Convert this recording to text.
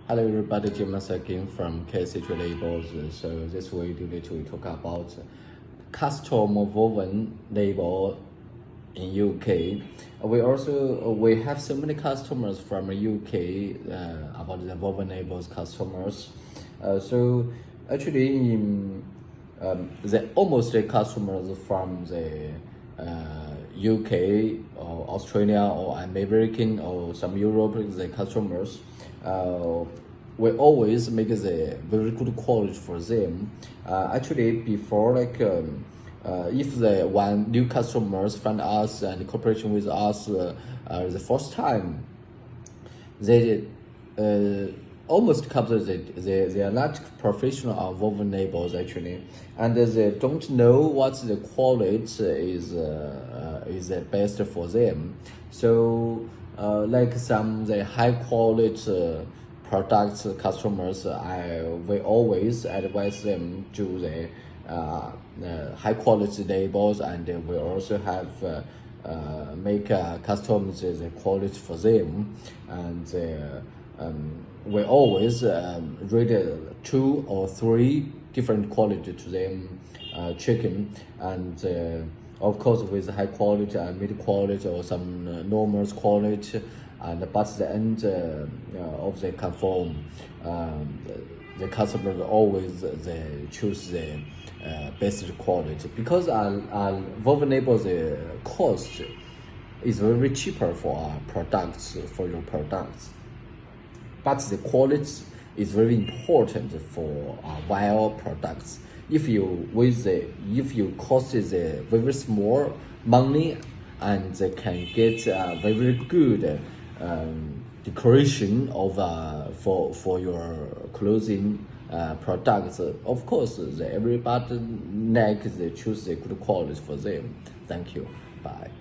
Hello everybody, James again from KSTHL Labels. So this video we talk about custom woven label in UK. We have so many customers from UK about the woven labels customers. So actually the almost the customers from the UK or Australia or American or some Europe, the customers, we always make the very good quality for them. Actually, before if the one new customers find us and cooperation with us the first time, they almost cover they are not professional on woven labels actually, and they don't know what the quality is the best for them. So like some the high quality products customers, we always advise them to the high quality labels, and we also have make custom the quality for them, and we always read 2 or 3 different quality to them, checking, and of course with high quality and mid quality or some normal quality, and but the end of the conform, the customers always they choose the best quality, because our woven labels cost is very cheaper for our products, for your products, but the quality is very important for wire products. If you cost the very small money, and they can get very good decoration of for your clothing products, of course everybody like they choose the good quality for them. Thank you. Bye.